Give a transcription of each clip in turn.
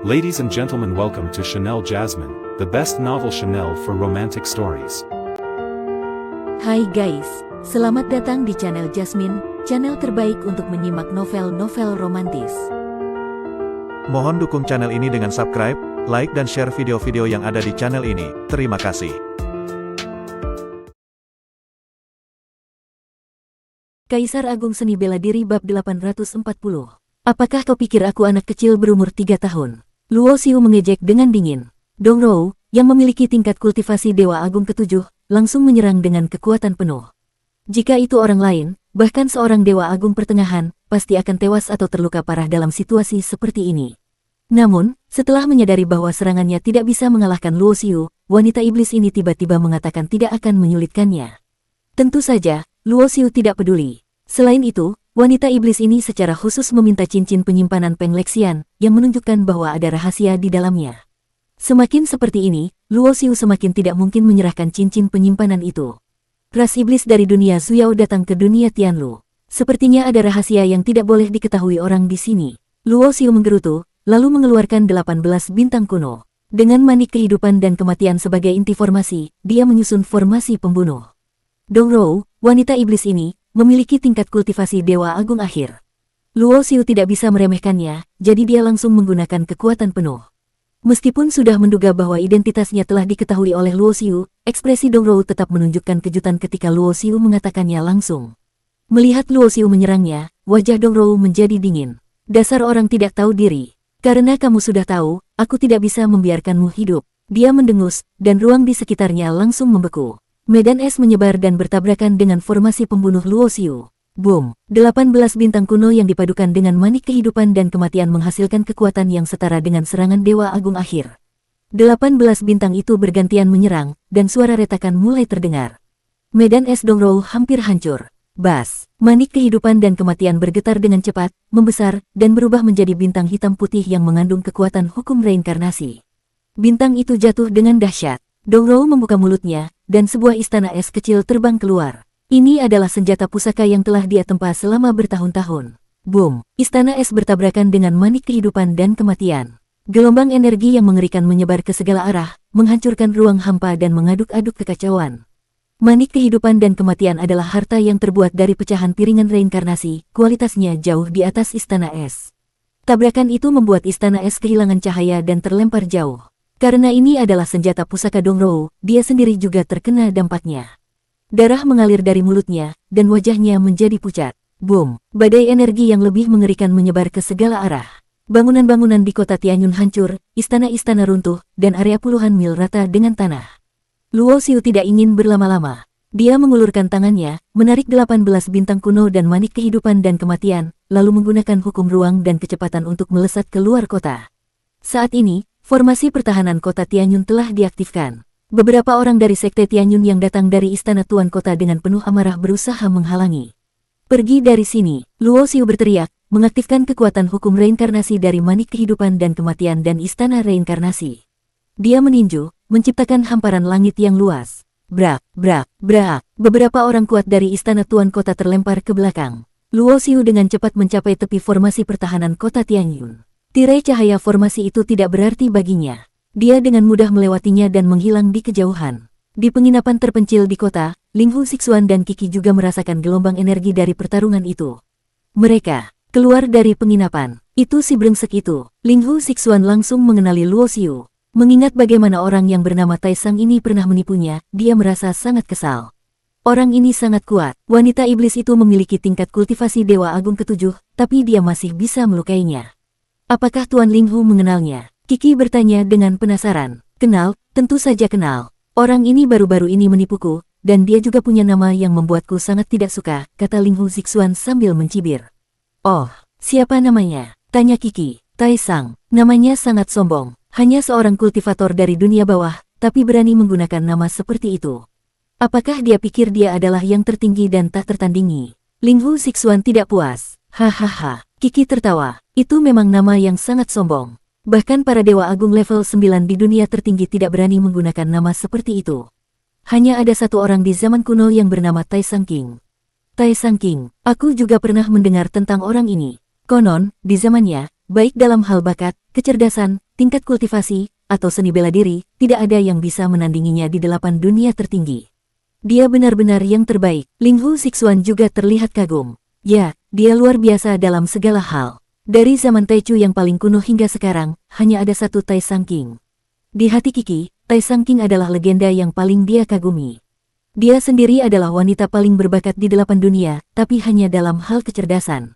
Ladies and gentlemen, welcome to Chanel Jasmine, the best novel Chanel for romantic stories. Hai guys, selamat datang di channel Jasmine, channel terbaik untuk menyimak novel-novel romantis. Mohon dukung channel ini dengan subscribe, like dan share video-video yang ada di channel ini. Terima kasih. Kaisar Agung Seni Bela Diri Bab 840. Apakah kau pikir aku anak kecil berumur 3 tahun? Luo Xiu mengejek dengan dingin. Dong Rou, yang memiliki tingkat kultivasi Dewa Agung ke-7, langsung menyerang dengan kekuatan penuh. Jika itu orang lain, bahkan seorang Dewa Agung pertengahan, pasti akan tewas atau terluka parah dalam situasi seperti ini. Namun, setelah menyadari bahwa serangannya tidak bisa mengalahkan Luo Xiu, wanita iblis ini tiba-tiba mengatakan tidak akan menyulitkannya. Tentu saja, Luo Xiu tidak peduli. Selain itu, wanita iblis ini secara khusus meminta cincin penyimpanan Peng Lexian, yang menunjukkan bahwa ada rahasia di dalamnya. Semakin seperti ini, Luo Xiu semakin tidak mungkin menyerahkan cincin penyimpanan itu. Ras iblis dari dunia Zuyao datang ke dunia Tianlu. Sepertinya ada rahasia yang tidak boleh diketahui orang di sini. Luo Xiu menggerutu, lalu mengeluarkan 18 bintang kuno. Dengan manik kehidupan dan kematian sebagai inti formasi, dia menyusun formasi pembunuh. Dong Rou, wanita iblis ini, memiliki tingkat kultivasi Dewa Agung akhir. Luo Xiu tidak bisa meremehkannya, jadi dia langsung menggunakan kekuatan penuh. Meskipun sudah menduga bahwa identitasnya telah diketahui oleh Luo Xiu, ekspresi Dong Rou tetap menunjukkan kejutan ketika Luo Xiu mengatakannya langsung. Melihat Luo Xiu menyerangnya, wajah Dong Rou menjadi dingin. Dasar orang tidak tahu diri. Karena kamu sudah tahu, aku tidak bisa membiarkanmu hidup. Dia mendengus, dan ruang di sekitarnya langsung membeku. Medan es menyebar dan bertabrakan dengan formasi pembunuh Luo Xiu. Boom! 18 bintang kuno yang dipadukan dengan manik kehidupan dan kematian menghasilkan kekuatan yang setara dengan serangan Dewa Agung akhir. 18 bintang itu bergantian menyerang, dan suara retakan mulai terdengar. Medan es Dong Rou hampir hancur. Bas! Manik kehidupan dan kematian bergetar dengan cepat, membesar, dan berubah menjadi bintang hitam putih yang mengandung kekuatan hukum reinkarnasi. Bintang itu jatuh dengan dahsyat. Dong Rou membuka mulutnya, dan sebuah istana es kecil terbang keluar. Ini adalah senjata pusaka yang telah dia tempa selama bertahun-tahun. Boom! Istana es bertabrakan dengan manik kehidupan dan kematian. Gelombang energi yang mengerikan menyebar ke segala arah, menghancurkan ruang hampa dan mengaduk-aduk kekacauan. Manik kehidupan dan kematian adalah harta yang terbuat dari pecahan piringan reinkarnasi, kualitasnya jauh di atas istana es. Tabrakan itu membuat istana es kehilangan cahaya dan terlempar jauh. Karena ini adalah senjata pusaka Dong Rou, dia sendiri juga terkena dampaknya. Darah mengalir dari mulutnya, dan wajahnya menjadi pucat. Boom! Badai energi yang lebih mengerikan menyebar ke segala arah. Bangunan-bangunan di kota Tianyun hancur, istana-istana runtuh, dan area puluhan mil rata dengan tanah. Luo Xiu tidak ingin berlama-lama. Dia mengulurkan tangannya, menarik 18 bintang kuno dan manik kehidupan dan kematian, lalu menggunakan hukum ruang dan kecepatan untuk melesat keluar kota. Saat ini, formasi pertahanan kota Tianyun telah diaktifkan. Beberapa orang dari sekte Tianyun yang datang dari istana tuan kota dengan penuh amarah berusaha menghalangi. Pergi dari sini, Luo Xiu berteriak, mengaktifkan kekuatan hukum reinkarnasi dari manik kehidupan dan kematian dan istana reinkarnasi. Dia meninju, menciptakan hamparan langit yang luas. Brak, brak, brak. Beberapa orang kuat dari istana tuan kota terlempar ke belakang. Luo Xiu dengan cepat mencapai tepi formasi pertahanan kota Tianyun. Tirai cahaya formasi itu tidak berarti baginya. Dia dengan mudah melewatinya dan menghilang di kejauhan. Di penginapan terpencil di kota, Ling Hu Sixuan dan Qi juga merasakan gelombang energi dari pertarungan itu. Mereka keluar dari penginapan. Itu si brengsek itu. Ling Hu Sixuan langsung mengenali Luo Xiu. Mengingat bagaimana orang yang bernama Tai Sang ini pernah menipunya, dia merasa sangat kesal. Orang ini sangat kuat. Wanita iblis itu memiliki tingkat kultivasi Dewa Agung ke-7, tapi dia masih bisa melukainya. Apakah Tuan Ling Hu mengenalnya? Qi bertanya dengan penasaran. Kenal, tentu saja kenal. Orang ini baru-baru ini menipuku, dan dia juga punya nama yang membuatku sangat tidak suka, kata Ling Hu Sixuan sambil mencibir. Oh, siapa namanya? Tanya Qi. Tai Sang. Namanya sangat sombong. Hanya seorang kultivator dari dunia bawah, tapi berani menggunakan nama seperti itu. Apakah dia pikir dia adalah yang tertinggi dan tak tertandingi? Ling Hu Sixuan tidak puas. Hahaha. Qi tertawa. Itu memang nama yang sangat sombong. Bahkan para Dewa Agung level 9 di dunia tertinggi tidak berani menggunakan nama seperti itu. Hanya ada satu orang di zaman kuno yang bernama Tai Sang King. Tai Sang King, aku juga pernah mendengar tentang orang ini. Konon, di zamannya, baik dalam hal bakat, kecerdasan, tingkat kultivasi, atau seni bela diri, tidak ada yang bisa menandinginya di 8 dunia tertinggi. Dia benar-benar yang terbaik. Linghu Sixuan juga terlihat kagum. Ya, dia luar biasa dalam segala hal. Dari zaman Taichu yang paling kuno hingga sekarang, hanya ada satu Tai Sang King. Di hati Kiki, Tai Sang King adalah legenda yang paling dia kagumi. Dia sendiri adalah wanita paling berbakat di 8 dunia, tapi hanya dalam hal kecerdasan.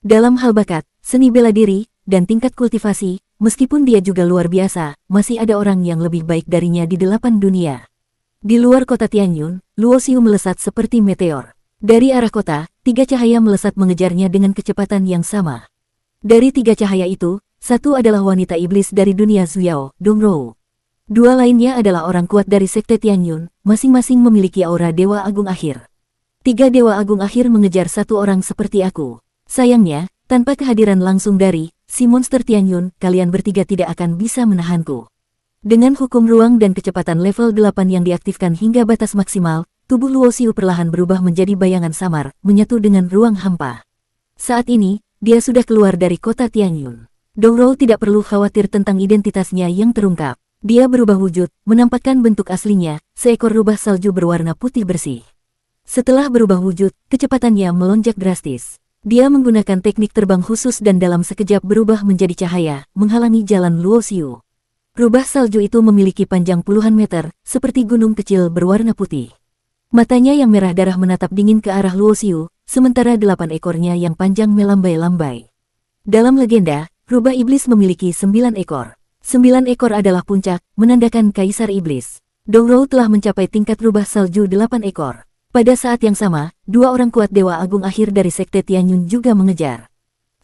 Dalam hal bakat, seni bela diri, dan tingkat kultivasi, meskipun dia juga luar biasa, masih ada orang yang lebih baik darinya di 8 dunia. Di luar kota Tianyun, Luo Xiu melesat seperti meteor. Dari arah kota, 3 cahaya melesat mengejarnya dengan kecepatan yang sama. Dari 3 cahaya itu, satu adalah wanita iblis dari dunia Zuyao, Dongrou. 2 lainnya adalah orang kuat dari sekte Tianyun, masing-masing memiliki aura Dewa Agung Akhir. 3 Dewa Agung Akhir mengejar satu orang seperti aku. Sayangnya, tanpa kehadiran langsung dari si monster Tianyun, kalian bertiga tidak akan bisa menahanku. Dengan hukum ruang dan kecepatan level 8 yang diaktifkan hingga batas maksimal, tubuh Luo Xiu perlahan berubah menjadi bayangan samar, menyatu dengan ruang hampa. Saat ini, dia sudah keluar dari kota Tianyun. Dongrou tidak perlu khawatir tentang identitasnya yang terungkap. Dia berubah wujud, menampakkan bentuk aslinya, seekor rubah salju berwarna putih bersih. Setelah berubah wujud, kecepatannya melonjak drastis. Dia menggunakan teknik terbang khusus dan dalam sekejap berubah menjadi cahaya, menghalangi jalan Luo Xiu. Rubah salju itu memiliki panjang puluhan meter, seperti gunung kecil berwarna putih. Matanya yang merah darah menatap dingin ke arah Luo Xiu, sementara 8 ekornya yang panjang melambai-lambai. Dalam legenda, rubah iblis memiliki 9 ekor. 9 ekor adalah puncak, menandakan Kaisar Iblis. Dongrou telah mencapai tingkat rubah salju 8 ekor. Pada saat yang sama, 2 orang kuat Dewa Agung Akhir dari sekte Tianyun juga mengejar.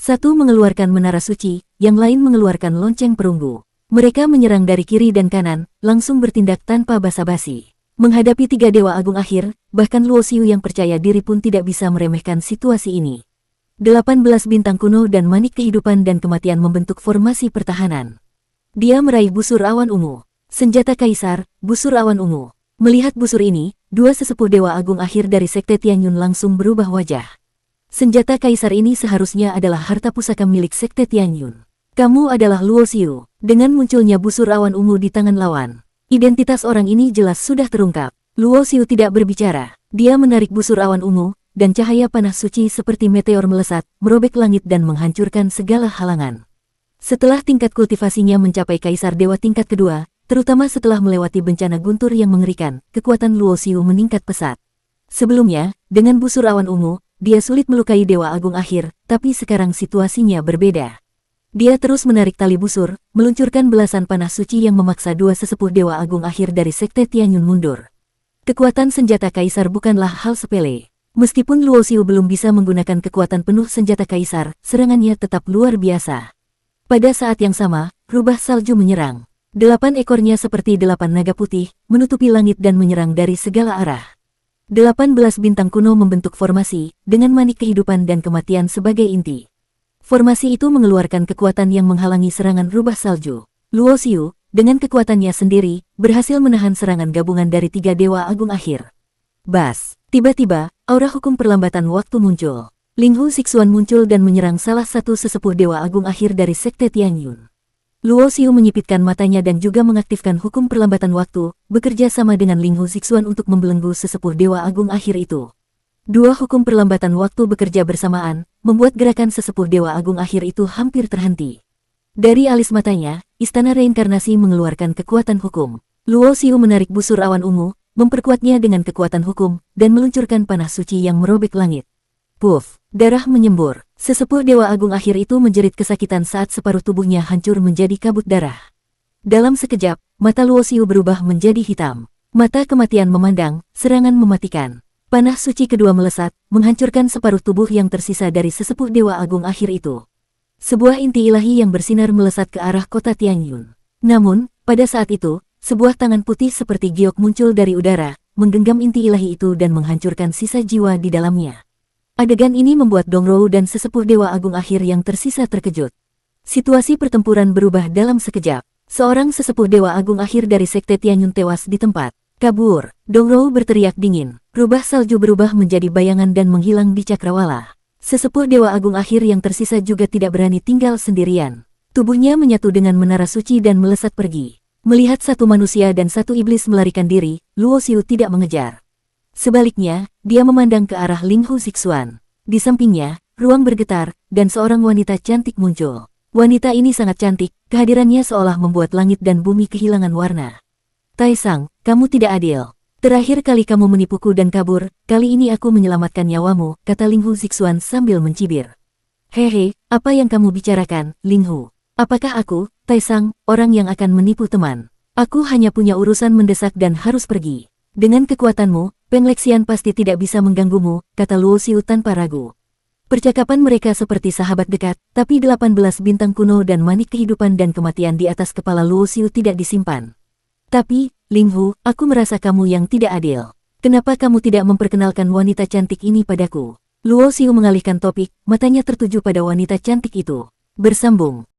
Satu mengeluarkan menara suci, yang lain mengeluarkan lonceng perunggu. Mereka menyerang dari kiri dan kanan, langsung bertindak tanpa basa-basi. Menghadapi 3 Dewa Agung Akhir, bahkan Luo Xiu yang percaya diri pun tidak bisa meremehkan situasi ini. 18 bintang kuno dan manik kehidupan dan kematian membentuk formasi pertahanan. Dia meraih busur awan ungu. Senjata Kaisar, busur awan ungu. Melihat busur ini, 2 sesepuh Dewa Agung Akhir dari sekte Tianyun langsung berubah wajah. Senjata Kaisar ini seharusnya adalah harta pusaka milik sekte Tianyun. Kamu adalah Luo Xiu. Dengan munculnya busur awan ungu di tangan lawan, identitas orang ini jelas sudah terungkap. Luo Xiu tidak berbicara. Dia menarik busur awan ungu, dan cahaya panah suci seperti meteor melesat, merobek langit dan menghancurkan segala halangan. Setelah tingkat kultivasinya mencapai Kaisar Dewa tingkat kedua, terutama setelah melewati bencana guntur yang mengerikan, kekuatan Luo Xiu meningkat pesat. Sebelumnya, dengan busur awan ungu, dia sulit melukai Dewa Agung Akhir, tapi sekarang situasinya berbeda. Dia terus menarik tali busur, meluncurkan belasan panah suci yang memaksa 2 sesepuh Dewa Agung Akhir dari sekte Tianyun mundur. Kekuatan senjata Kaisar bukanlah hal sepele. Meskipun Luo Xiu belum bisa menggunakan kekuatan penuh senjata Kaisar, serangannya tetap luar biasa. Pada saat yang sama, rubah salju menyerang. 8 ekornya seperti 8 naga putih, menutupi langit dan menyerang dari segala arah. 18 bintang kuno membentuk formasi, dengan manik kehidupan dan kematian sebagai inti. Formasi itu mengeluarkan kekuatan yang menghalangi serangan rubah salju. Luo Xiu, dengan kekuatannya sendiri, berhasil menahan serangan gabungan dari 3 Dewa Agung Akhir. Bas! Tiba-tiba, aura hukum perlambatan waktu muncul. Linghu Sixuan muncul dan menyerang salah satu sesepuh Dewa Agung Akhir dari sekte Tianyun. Luo Xiu menyipitkan matanya dan juga mengaktifkan hukum perlambatan waktu, bekerja sama dengan Linghu Sixuan untuk membelenggu sesepuh Dewa Agung Akhir itu. 2 hukum perlambatan waktu bekerja bersamaan, membuat gerakan sesepuh Dewa Agung Akhir itu hampir terhenti. Dari alis matanya, istana reinkarnasi mengeluarkan kekuatan hukum. Luo Xiu menarik busur awan ungu, memperkuatnya dengan kekuatan hukum, dan meluncurkan panah suci yang merobek langit. Puff! Darah menyembur. Sesepuh Dewa Agung Akhir itu menjerit kesakitan saat separuh tubuhnya hancur menjadi kabut darah. Dalam sekejap, mata Luo Xiu berubah menjadi hitam. Mata kematian memandang, serangan mematikan. Panah suci kedua melesat, menghancurkan separuh tubuh yang tersisa dari sesepuh Dewa Agung Akhir itu. Sebuah inti ilahi yang bersinar melesat ke arah kota Tianyun. Namun, pada saat itu, sebuah tangan putih seperti giok muncul dari udara, menggenggam inti ilahi itu dan menghancurkan sisa jiwa di dalamnya. Adegan ini membuat Dongrou dan sesepuh Dewa Agung Akhir yang tersisa terkejut. Situasi pertempuran berubah dalam sekejap. Seorang sesepuh Dewa Agung Akhir dari sekte Tianyun tewas di tempat. Kabur! Dongrou berteriak dingin. Rubah salju berubah menjadi bayangan dan menghilang di cakrawala. Sesepuh Dewa Agung akhir yang tersisa juga tidak berani tinggal sendirian. Tubuhnya menyatu dengan menara suci dan melesat pergi. Melihat satu manusia dan satu iblis melarikan diri, Luo Xiu tidak mengejar. Sebaliknya, dia memandang ke arah Ling Hu Zixuan. Di sampingnya, ruang bergetar, dan seorang wanita cantik muncul. Wanita ini sangat cantik, kehadirannya seolah membuat langit dan bumi kehilangan warna. Taisang, kamu tidak adil. Terakhir kali kamu menipuku dan kabur, kali ini aku menyelamatkan nyawamu, kata Ling Hu Zixuan sambil mencibir. Hehe, apa yang kamu bicarakan, Ling Hu? Apakah aku, Taisang, orang yang akan menipu teman? Aku hanya punya urusan mendesak dan harus pergi. Dengan kekuatanmu, Peng Lexian pasti tidak bisa mengganggumu, kata Luo Xiu tanpa ragu. Percakapan mereka seperti sahabat dekat, tapi 18 bintang kuno dan manik kehidupan dan kematian di atas kepala Luo Xiu tidak disimpan. Tapi, Ling Hu, aku merasa kamu yang tidak adil. Kenapa kamu tidak memperkenalkan wanita cantik ini padaku? Luo Xiu mengalihkan topik, matanya tertuju pada wanita cantik itu. Bersambung.